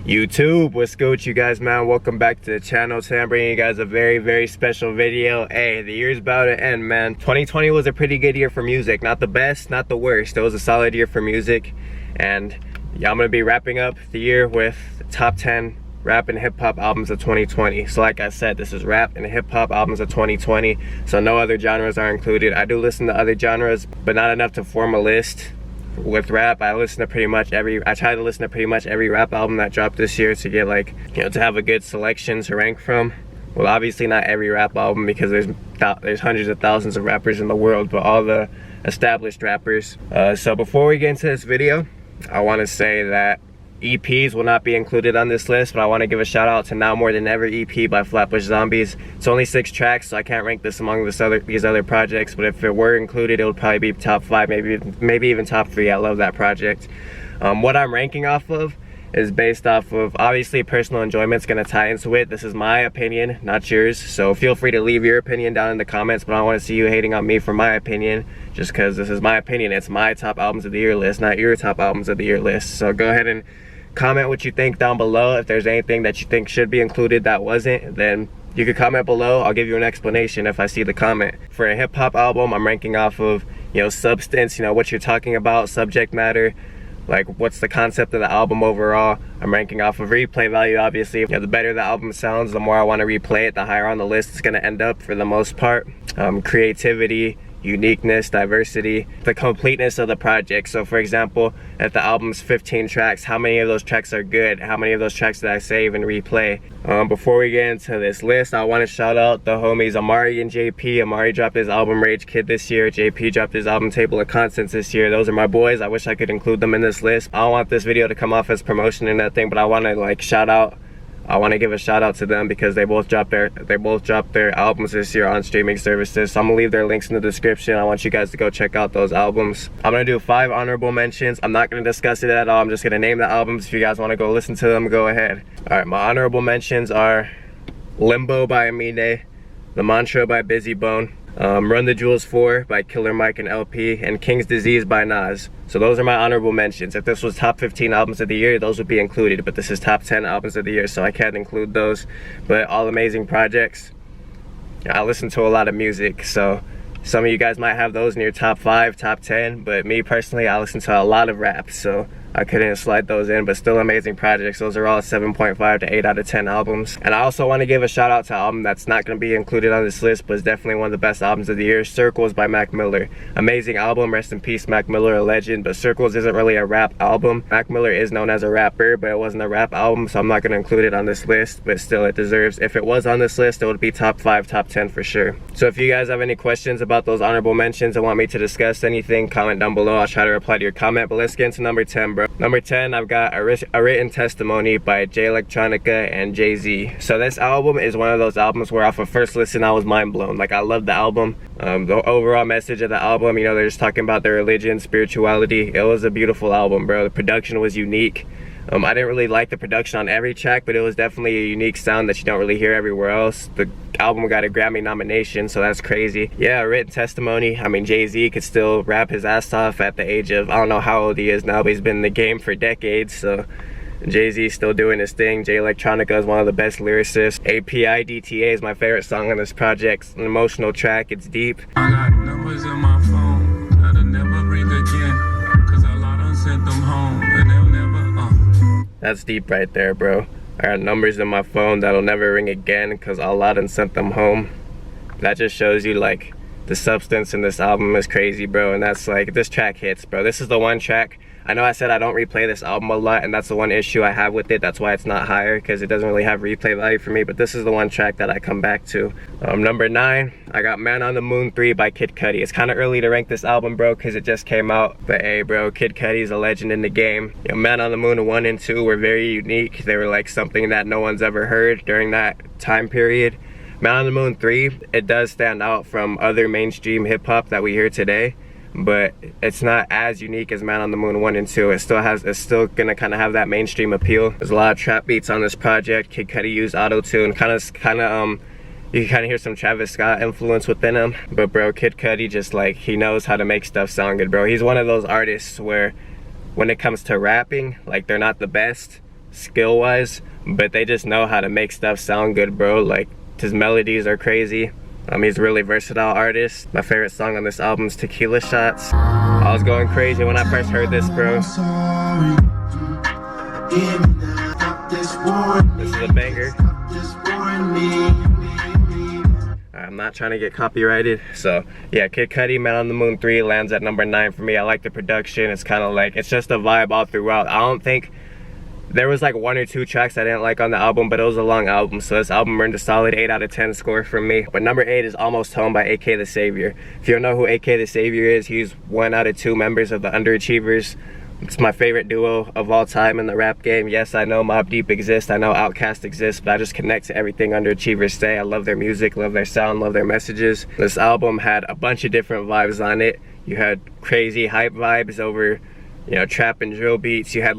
YouTube, what's good with you guys, man? Welcome back to the channel. Today I'm bringing you guys a very special video. Hey, the year's about to end, man. 2020 was a pretty good year for music. Not the best, not the worst. It was a solid year for music. And yeah, I'm gonna be wrapping up the year with the top 10 rap and hip-hop albums of 2020. So like I said, this is rap and hip-hop albums of 2020, so no other genres are included. I do listen to other genres, but not enough to form a list. With rap, I try to listen to pretty much every rap album that dropped this year to get, like, you know, to have a good selection to rank from. Well, obviously not every rap album, because there's hundreds of thousands of rappers in the world, but all the established rappers. So before we get into this video, I want to say that EPs will not be included on this list, but I want to give a shout out to Now More Than Ever EP by Flatbush Zombies. It's only 6 tracks, so I can't rank this among these other projects, but if it were included, it would probably be top 5, maybe even top 3. I love that project. What I'm ranking off of is based off of, obviously, personal enjoyment's going to tie into it. This is my opinion, not yours, so feel free to leave your opinion down in the comments, but I don't want to see you hating on me for my opinion, just because this is my opinion. It's my top albums of the year list, not your top albums of the year list. So go ahead and comment what you think down below. If there's anything that you think should be included that wasn't, then you could comment below. I'll give you an explanation if I see the comment. For a hip-hop album, I'm ranking off of, you know, substance, you know, what you're talking about, subject matter, like what's the concept of the album overall. I'm ranking off of replay value, obviously. You know, the better the album sounds, the more I want to replay it, the higher on the list it's going to end up for the most part. Creativity, uniqueness, diversity, the completeness of the project. So for example, if the album's 15 tracks, how many of those tracks are good? How many of those tracks did I save and replay? Before we get into this list, I want to shout out the homies Amari and JP. Amari dropped his album Rage Kid this year. JP dropped his album Table of Contents this year. Those are my boys. I wish I could include them in this list. I don't want this video to come off as promotion or nothing, but I want to, like, I want to give a shout out to them because they both dropped their albums this year on streaming services. So I'm gonna leave their links in the description. I want you guys to go check out those albums. I'm gonna do 5 honorable mentions. I'm not gonna discuss it at all. I'm just gonna name the albums. If you guys want to go listen to them, go ahead. All right, my honorable mentions are Limbo by Amine, The Mantra by Busy Bone, Run the Jewels 4 by Killer Mike and LP, and King's Disease by Nas. So those are my honorable mentions. If this was top 15 albums of the year, those would be included, but this is top 10 albums of the year, so I can't include those. But all amazing projects. I listen to a lot of music, so some of you guys might have those in your top 5, top 10, but me personally, I listen to a lot of rap, so I couldn't slide those in, but still amazing projects. Those are all 7.5 to 8 out of 10 albums. And I also want to give a shout out to an album that's not going to be included on this list, but is definitely one of the best albums of the year, Circles by Mac Miller. Amazing album, rest in peace Mac Miller, a legend, but Circles isn't really a rap album. Mac Miller is known as a rapper, but it wasn't a rap album, so I'm not going to include it on this list, but still it deserves, if it was on this list, it would be top 5, top 10 for sure. So if you guys have any questions about those honorable mentions and want me to discuss anything, comment down below. I'll try to reply to your comment, but let's get into number 10, bro. Number 10, I've got a Written Testimony by Jay Electronica and Jay-Z. So this album is one of those albums where off of first listen I was mind blown. Like, I love the album. The overall message of the album, you know, they're just talking about their religion, spirituality. It was a beautiful album, bro. The production was unique. I didn't really like the production on every track, but it was definitely a unique sound that you don't really hear everywhere else. The album got a Grammy nomination, so that's crazy. Yeah, Written Testimony. I mean, Jay-Z could still rap his ass off at the age of, I don't know how old he is now, but he's been in the game for decades, so Jay-Z's still doing his thing. Jay Electronica is one of the best lyricists. API DTA is my favorite song on this project. It's an emotional track, it's deep. I got numbers in my phone that'll never ring again, cause a lot done sent them home and they'll never, That's deep right there, bro. I got numbers in my phone that'll never ring again because Allah done sent them home. That just shows you, like, the substance in this album is crazy, bro. And that's, like, this track hits, bro. This is the one track. I know I said I don't replay this album a lot, and that's the one issue I have with it. That's why it's not higher, because it doesn't really have replay value for me, but this is the one track that I come back to. Number 9, I got Man on the Moon 3 by Kid Cudi. It's kind of early to rank this album, bro, because it just came out, but hey, bro, Kid Cudi's a legend in the game. You know, Man on the Moon 1 and 2 were very unique. They were like something that no one's ever heard during that time period. Man on the Moon 3, it does stand out from other mainstream hip-hop that we hear today, but it's not as unique as Man on the Moon 1 and 2. It's still gonna kind of have that mainstream appeal. There's a lot of trap beats on this project. Kid Cudi used auto-tune, you can kind of hear some Travis Scott influence within him. But bro, Kid Cudi just, like, he knows how to make stuff sound good, bro. He's one of those artists where when it comes to rapping, like, they're not the best, skill wise, but they just know how to make stuff sound good, bro. Like, his melodies are crazy. He's a really versatile artist. My favorite song on this album is Tequila Shots. I was going crazy when I first heard this, bro. This is a banger. I'm not trying to get copyrighted. So yeah, Kid Cudi, Man on the Moon 3 lands at number 9 for me. I like the production. It's kind of like, it's just a vibe all throughout. I don't think there was like 1 or 2 tracks I didn't like on the album, but it was a long album, so this album earned a solid 8 out of 10 score from me. But number 8 is Almost Home by AK the Savior. If you don't know who AK the Savior is, he's 1 out of 2 members of the Underachievers. It's my favorite duo of all time in the rap game. Yes, I know Mobb Deep exists, I know Outkast exists, but I just connect to everything Underachievers say. I love their music, love their sound, love their messages. This album had a bunch of different vibes on it. You had crazy hype vibes over, you know, trap and drill beats. You had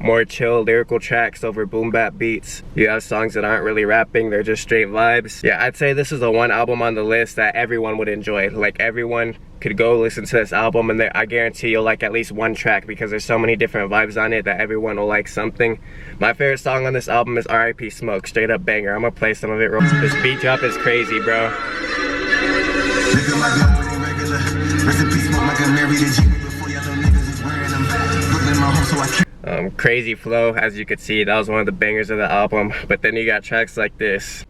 more chill lyrical tracks over boom bap beats. You have songs that aren't really rapping, they're just straight vibes. Yeah, I'd say this is the one album on the list that everyone would enjoy. Like, everyone could go listen to this album and I guarantee you'll like at least 1 track, because there's so many different vibes on it that everyone will like something. My favorite song on this album is R.I.P. Smoke, straight up banger. I'm gonna play some of it real quick. This beat drop is crazy, bro. Crazy flow, as you could see, that was one of the bangers of the album. But then you got tracks like this.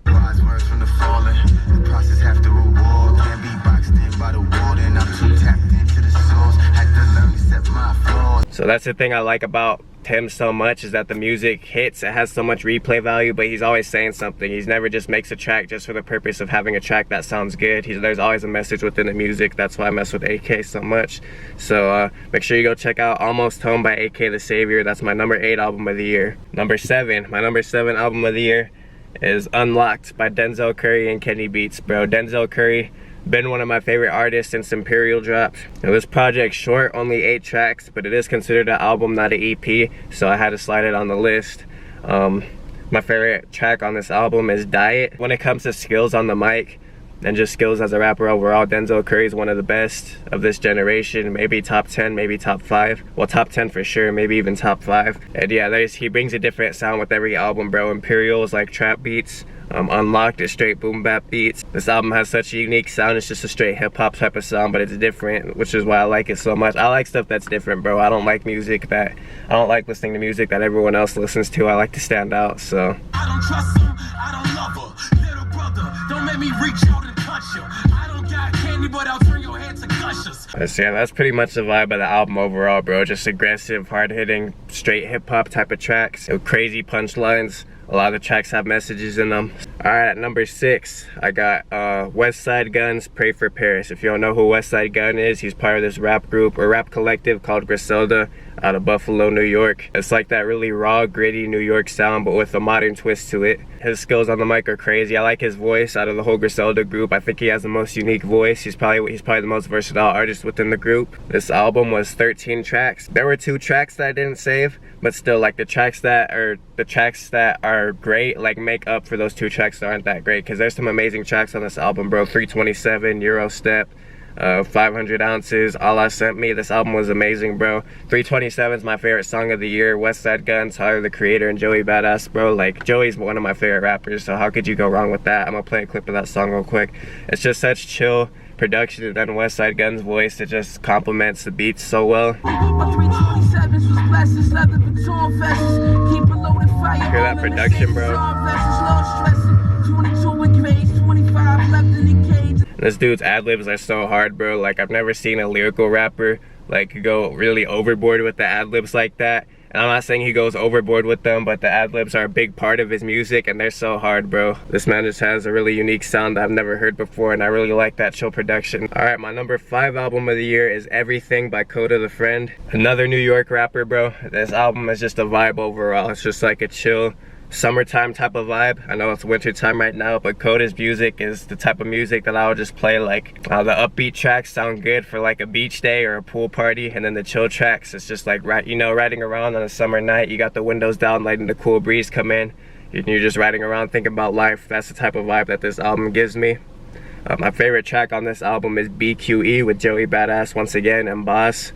So that's the thing I like about him so much, is that the music hits. It has so much replay value, but he's always saying something. He's never just makes a track just for the purpose of having a track that sounds good. There's always a message within the music. That's why I mess with AK so much. So make sure you go check out Almost Home by AK the Savior. That's my number 8 album of the year. Number 7, my number 7 album of the year is Unlocked by Denzel Curry and Kenny Beats, bro. Denzel Curry, been one of my favorite artists since Imperial dropped. Now, this project's short, only 8 tracks, but it is considered an album, not an EP, so I had to slide it on the list. My favorite track on this album is Diet. When it comes to skills on the mic and just skills as a rapper overall, Denzel Curry is one of the best of this generation. Maybe top 10, maybe top 5. Well, top 10 for sure, maybe even top 5. And yeah, he brings a different sound with every album, bro. Imperial is like trap beats. Unlocked is straight boom bap beats. This album has such a unique sound. It's just a straight hip hop type of sound, but it's different, which is why I like it so much. I like stuff that's different, bro. I don't like listening to music that everyone else listens to. I like to stand out, so. I don't trust him, I don't love her. Little brother, don't let me reach out and touch you. I don't got candy, but I'll turn your head to gushers. Yeah, that's pretty much the vibe of the album overall, bro. Just aggressive, hard-hitting, straight hip-hop type of tracks. Crazy punchlines. A lot of the tracks have messages in them. Alright, at number 6, I got Westside Gunn's Pray for Paris. If you don't know who Westside Gunn is, he's part of this rap group or rap collective called Griselda out of Buffalo, New York. It's like that really raw, gritty New York sound, but with a modern twist to it. His skills on the mic are crazy. I like his voice out of the whole Griselda group. I think he has the most unique voice. He's probably the most versatile artist within the group. This album was 13 tracks. There were 2 tracks that I didn't save, but still, like, the tracks that are great, like, make up for those 2 tracks that aren't that great, because there's some amazing tracks on this album, bro. 327, Euro Step, 500 Ounces, Allah Sent Me. This album was amazing, bro. 327 is my favorite song of the year. Westside Gunn, Tyler the Creator, and Joey Badass, bro. Like, Joey's one of my favorite rappers, so how could you go wrong with that? I'm gonna play a clip of that song real quick. It's just such chill production, and then Westside Gunn's voice, it just complements the beats so well. Hear that production, bro? This dude's ad-libs are so hard, bro. Like, I've never seen a lyrical rapper like go really overboard with the ad-libs like that. And I'm not saying he goes overboard with them, but the ad-libs are a big part of his music, and they're so hard, bro. This man just has a really unique sound that I've never heard before, and I really like that chill production. Alright, my number 5 album of the year is Everything by Coda the Friend. Another New York rapper, bro. This album is just a vibe overall. It's just like a chill summertime type of vibe. I know it's winter time right now, but Coda's music is the type of music that I would just play. Like, the upbeat tracks sound good for like a beach day or a pool party, and then the chill tracks, it's just like, you know, riding around on a summer night. You got the windows down, letting the cool breeze come in, and you're just riding around thinking about life. That's the type of vibe that this album gives me. My favorite track on this album is BQE with Joey Badass once again, and Boss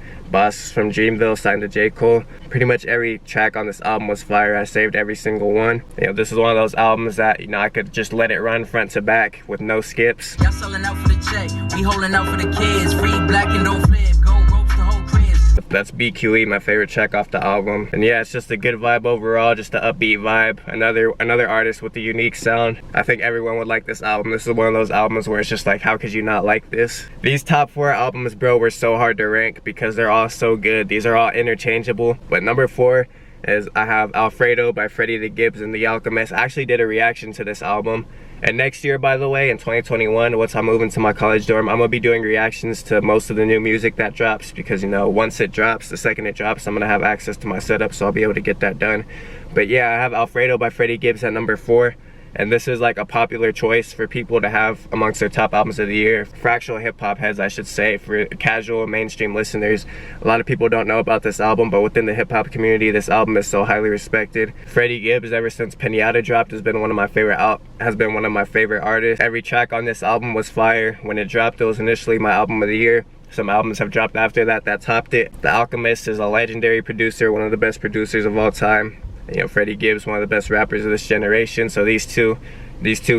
from Dreamville signed to J. Cole. Pretty much every track on this album was fire. I saved every single one. You know, this is one of those albums that, you know, I could just let it run front to back with no skips. Y'all selling out for the check, we holding out for the kids. Free black and don't flip, go ropes the whole crib. That's BQE, my favorite track off the album. And yeah, it's just a good vibe overall, just an upbeat vibe. Another artist with a unique sound. I think everyone would like this album. This is one of those albums where it's just like, how could you not like this? These top 4 albums, bro, were so hard to rank because they're all so good. These are all interchangeable. But number 4 is I have Alfredo by Freddie the Gibbs and The Alchemist. I actually did a reaction to this album. And next year, by the way, in 2021, once I move into my college dorm, I'm gonna be doing reactions to most of the new music that drops, because, you know, once it drops, the second it drops, I'm gonna have access to my setup, so I'll be able to get that done. But yeah, I have Alfredo by Freddie Gibbs at number 4. And this is like a popular choice for people to have amongst their top albums of the year. For actual hip-hop heads, I should say. For casual mainstream listeners, a lot of people don't know about this album, but within the hip-hop community, this album is so highly respected. Freddie Gibbs, ever since Pinata dropped, has been one of my favorite artists. Every track on this album was fire. When it dropped, it was initially my album of the year. Some albums have dropped after that topped it. The Alchemist is a legendary producer, one of the best producers of all time. You know, Freddie Gibbs, one of the best rappers of this generation. So these two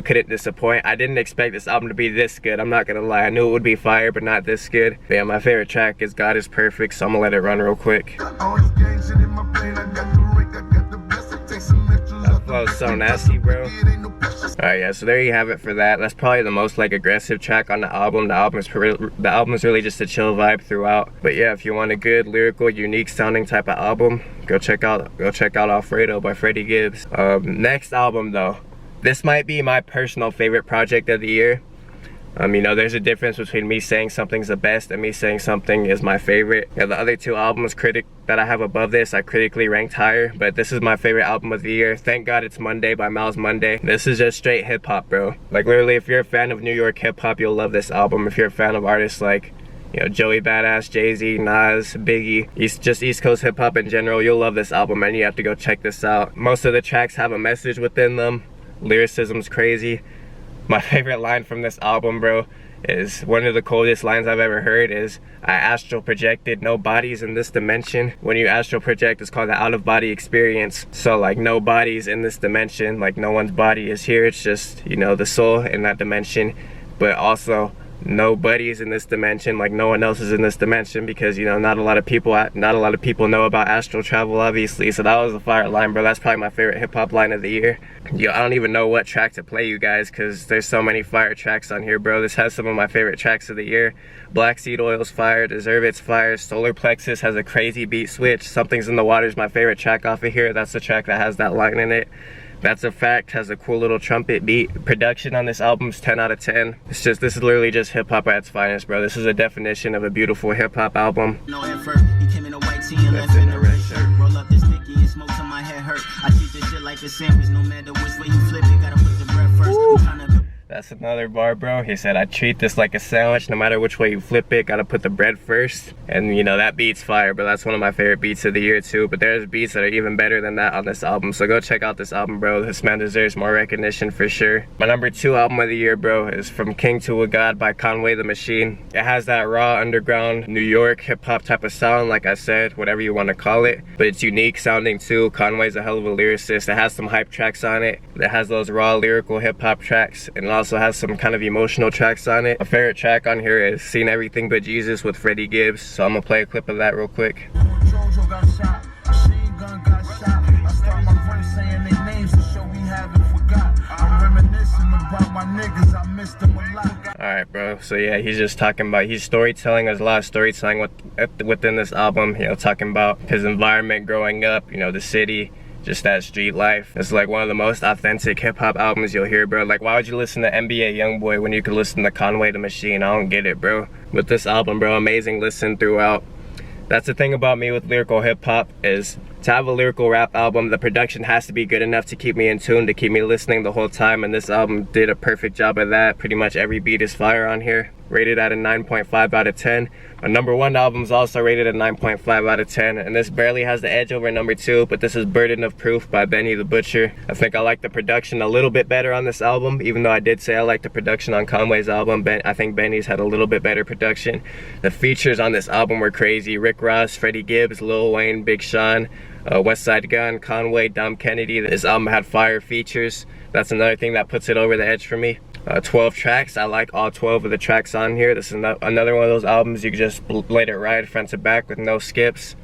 couldn't disappoint. I didn't expect this album to be this good, I'm not gonna lie. I knew it would be fire, but not this good. But yeah, my favorite track is God Is Perfect, so I'm gonna let it run real quick. That flow's so nasty, bro. Alright, yeah, so there you have it for that. That's probably the most like aggressive track on the album. The album is really just a chill vibe throughout. But yeah, if you want a good lyrical, unique sounding type of album, go check out Alfredo by Freddie Gibbs. Next album though, this might be my personal favorite project of the year. You know, there's a difference between me saying something's the best and me saying something is my favorite. Yeah, the other 2 albums that I have above this, I critically ranked higher, but this is my favorite album of the year. Thank God It's Monday by Miles Monday. This is just straight hip hop, bro. Like literally, if you're a fan of New York hip hop, you'll love this album. If you're a fan of artists like, you know, Joey Badass, Jay-Z, Nas, Biggie, East Coast hip hop in general, you'll love this album, and you have to go check this out. Most of the tracks have a message within them. Lyricism's crazy. My favorite line from this album, bro, is one of the coldest lines I've ever heard is, I astral projected, no bodies in this dimension. When you astral project, it's called the out-of-body experience. So like, no bodies in this dimension, like no one's body is here, it's just, you know, the soul in that dimension. But also, no buddies in this dimension, like no one else is in this dimension, because, you know, not a lot of people know about astral travel, obviously. So that was a fire line, bro. That's probably my favorite hip-hop line of the year. Yo, I don't even know what track to play you guys, because there's so many fire tracks on here, bro. This has some of my favorite tracks of the year. Black Seed Oil's fire, Deserve It's fire, Solar Plexus has a crazy beat switch, Something's in the Water is my favorite track off of here. That's the track that has that line in it. That's a Fact has a cool little trumpet beat. Production on this album's 10 out of 10. This is literally just hip hop at its finest, bro. This is a definition of a beautiful hip hop album. No effort. You came in a white tee and left in a red shirt. Roll up this sticky and smoke till my head hurt. I treat this shit like a sandwich, no matter which way you flip it. Gotta put the bread first. I'm tryna build. That's another bar, bro. He said, I treat this like a sandwich, no matter which way you flip it, gotta put the bread first. And you know, that beat's fire, but that's one of my favorite beats of the year too. But there's beats that are even better than that on this album, so go check out this album, bro. This man deserves more recognition for sure. My number 2 album of the year, bro, is From King to a God by Conway the Machine. It has that raw underground New York hip-hop type of sound, like I said, whatever you want to call it, but it's unique sounding too. Conway's a hell of a lyricist. It has some hype tracks on it. It has those raw lyrical hip-hop tracks, and it also has some kind of emotional tracks on it. My favorite track on here is Seen Everything But Jesus with Freddie Gibbs, so I'm gonna play a clip of that real quick. Jojo got shot, Machine Gun got shot. I start my verse saying their names to show we haven't forgot. I'm reminiscing about my niggas, I missed them a lot. Alright, bro, so yeah, he's just talking about, he's storytelling. There's a lot of storytelling within this album, you know, talking about his environment growing up, you know, the city, just that street life. It's like one of the most authentic hip-hop albums you'll hear, bro. Like, why would you listen to NBA Youngboy when you could listen to Conway the Machine? I don't get it, bro. With this album, bro, amazing listen throughout. That's the thing about me with lyrical hip-hop, is to have a lyrical rap album, the production has to be good enough to keep me in tune, to keep me listening the whole time, and this album did a perfect job of that. Pretty much every beat is fire on here. rated at a 9.5 out of 10. My number 1 album is also rated at 9.5 out of 10, and this barely has the edge over number 2, but this is Burden of Proof by Benny the Butcher. I think I like the production a little bit better on this album, even though I did say I like the production on Conway's album. I think Benny's had a little bit better production. The features on this album were crazy. Rick Ross, Freddie Gibbs, Lil Wayne, Big Sean, Westside Gunn, Conway, Dom Kennedy. This album had fire features. That's another thing that puts it over the edge for me. 12 tracks. I like all 12 of the tracks on here. This is another one of those albums you can just let it ride front to back with no skips.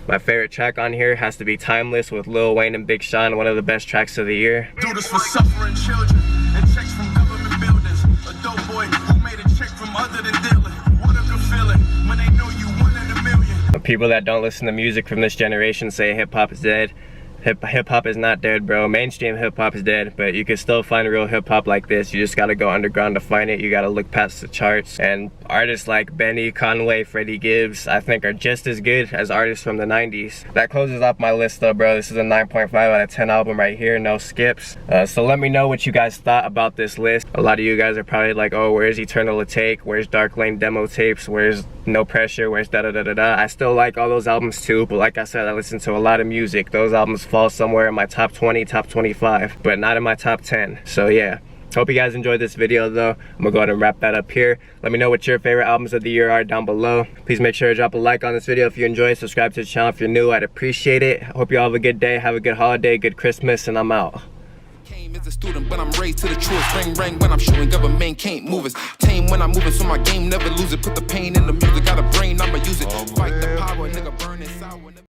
My favorite track on here has to be Timeless with Lil Wayne and Big Sean, one of the best tracks of the year. Do this for suffering children and checks from government buildings. A dope boy who made a check from other than dealing. What a good feeling when they know you 1 in a million. People that don't listen to music from this generation say hip-hop is dead. Hip-hop is not dead, bro. Mainstream hip-hop is dead, but you can still find real hip-hop like this. You just gotta go underground to find it. You gotta look past the charts. And artists like Benny, Conway, Freddie Gibbs, I think are just as good as artists from the 90s. That closes off my list though, bro. This is a 9.5 out of 10 album right here, no skips. So let me know what you guys thought about this list. A lot of you guys are probably like, oh, where's Eternal Take? Where's Dark Lane demo tapes? Where's No Pressure? Where's da-da-da-da-da? I still like all those albums too, but like I said, I listen to a lot of music. Those albums fall somewhere in my top 20, top 25, but not in my top 10. So yeah, hope you guys enjoyed this video though. I'm gonna go ahead and wrap that up here. Let me know what your favorite albums of the year are down below. Please make sure to drop a like on this video if you enjoyed. Subscribe to the channel if you're new. I'd appreciate it. Hope you all have a good day, have a good holiday, good Christmas, and I'm out. As a student, but I'm raised to the truest. Ring, ring when I'm shooting, government can't move us. Tame when I'm moving, so my game never lose it. Put the pain in the music, got a brain, I'ma use it. Fight the power, nigga, burn it sour.